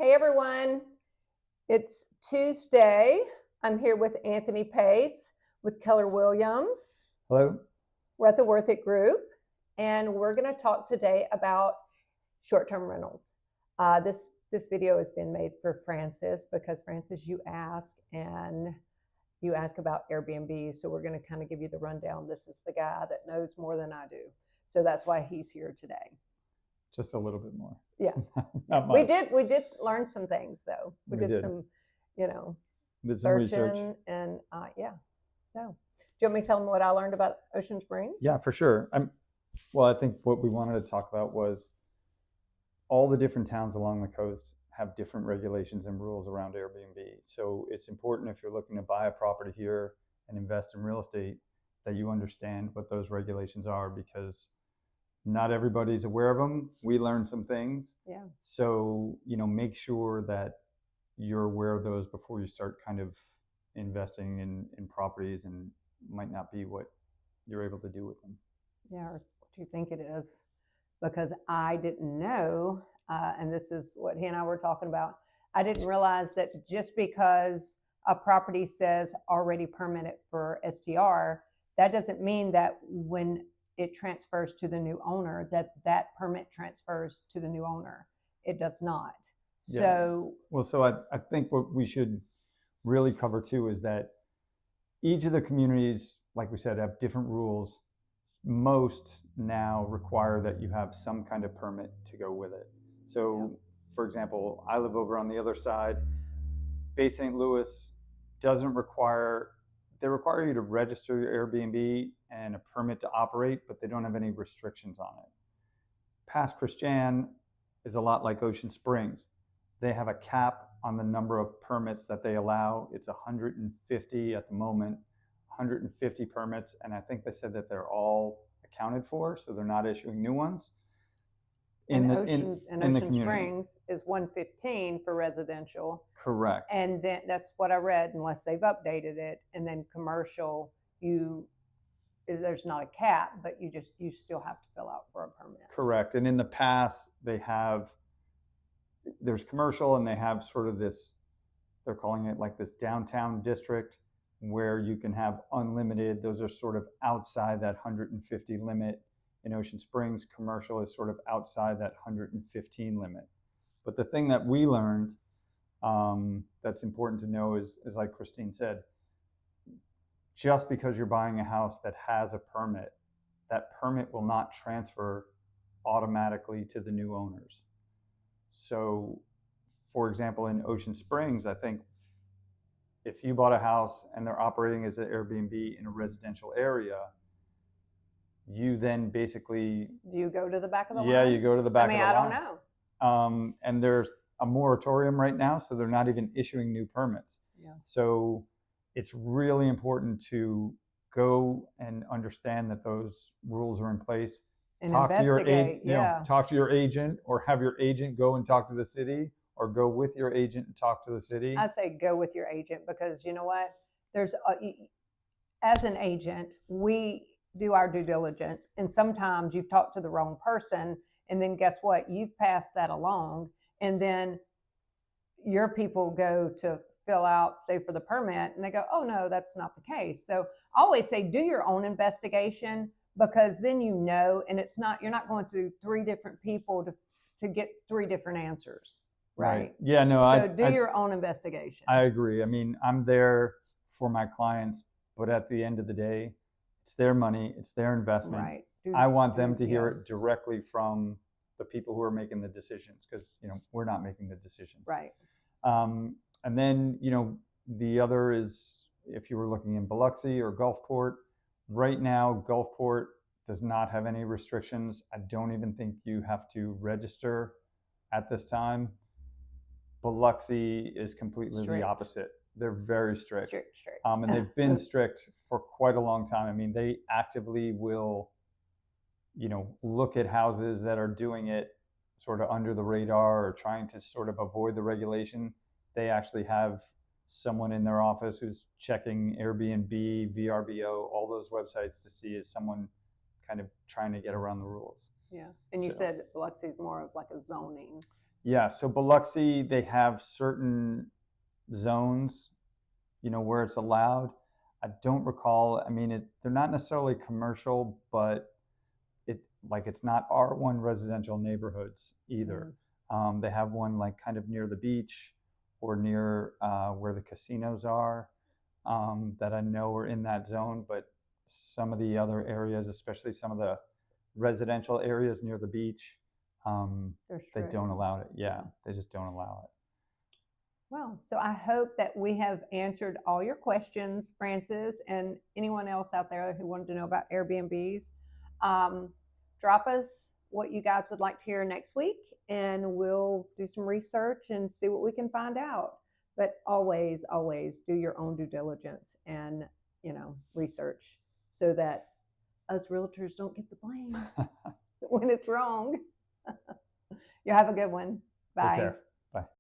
Hey everyone, it's Tuesday. I'm here with Anthony Pace with Keller Williams. Hello. We're at the Worth It Group, and we're going to talk today about short-term rentals. This video has been made for Francis because Francis, you ask about Airbnb, so we're going to kind of give you the rundown. This is the guy that knows more than I do, so that's why he's here today. Just a little bit more. Yeah. Not much. We did learn some things though. We did some, did some searching research. and yeah. So, do you want me to tell them what I learned about Ocean Springs? Yeah, for sure. I think what we wanted to talk about was all the different towns along the coast have different regulations and rules around Airbnb. So it's important if you're looking to buy a property here and invest in real estate that you understand what those regulations are, because not everybody's aware of them. We learned some things. Yeah. So, make sure that you're aware of those before you start kind of investing in properties, and might not be what you're able to do with them. Yeah, or what do you think it is? Because I didn't know, and this is what he and I were talking about. I didn't realize that just because a property says already permitted for STR, that doesn't mean that when it transfers to the new owner, that permit transfers to the new owner. It does not. Yeah. So I think what we should really cover too is that each of the communities, like we said, have different rules. Most now require that you have some kind of permit to go with it. So, for example, I live over on the other side. Bay St. Louis doesn't require. They require you to register your Airbnb and a permit to operate, but they don't have any restrictions on it. Pass Christian is a lot like Ocean Springs. They have a cap on the number of permits that they allow. It's 150 at the moment, 150 permits, and I think they said that they're all accounted for, so they're not issuing new ones. Ocean Springs is 115 for residential. Correct. And then that's what I read, unless they've updated it. And then commercial, there's not a cap, but you still have to fill out for a permit. Correct. And in the past, there's commercial, and they have sort of this, they're calling it like this downtown district where you can have unlimited. Those are sort of outside that 150 limit. In Ocean Springs, commercial is sort of outside that 115 limit. But the thing that we learned that's important to know is like Christine said, just because you're buying a house that has a permit, that permit will not transfer automatically to the new owners. So, for example, in Ocean Springs, I think if you bought a house and they're operating as an Airbnb in a residential area, you then basically... Do you go to the back of the line? Yeah, you go to the back of the line. I don't know. And there's a moratorium right now, so they're not even issuing new permits. Yeah. So it's really important to go and understand that those rules are in place. And talk investigate, talk to your agent, or have your agent go and talk to the city, or go with your agent and talk to the city. I say go with your agent, because you know what? As an agent, we do our due diligence, and sometimes you've talked to the wrong person, and then guess what? You've passed that along, and then your people go to fill out, say, for the permit, and they go, oh no, that's not the case. So I always say do your own investigation, because then and you're not going through three different people to get three different answers, right? Yeah, no. So do your own investigation. I agree. I mean, I'm there for my clients, but at the end of the day, it's their money, it's their investment. Right. I want them to hear it directly from the people who are making the decisions, because we're not making the decision. Right. And then the other is, if you were looking in Biloxi or Gulfport, right now Gulfport does not have any restrictions. I don't even think you have to register at this time. Biloxi is completely the opposite. They're very strict. Strict. And they've been strict for quite a long time. I mean, they actively will, look at houses that are doing it sort of under the radar or trying to sort of avoid the regulation. They actually have someone in their office who's checking Airbnb, VRBO, all those websites to see is someone kind of trying to get around the rules. Yeah. And you said Biloxi is more of like a zoning. Yeah, so Biloxi, they have certain zones, where it's allowed. I don't recall. I mean, they're not necessarily commercial, but it's not R1 residential neighborhoods either. They have one like kind of near the beach or near where the casinos are, that I know are in that zone. But some of the other areas, especially some of the residential areas near the beach, they don't allow it. Yeah, they just don't allow it. Well, so I hope that we have answered all your questions, Francis, and anyone else out there who wanted to know about Airbnbs. Drop us what you guys would like to hear next week, and we'll do some research and see what we can find out. But always, always do your own due diligence and, research so that us realtors don't get the blame when it's wrong. You have a good one. Bye. Take care. Bye.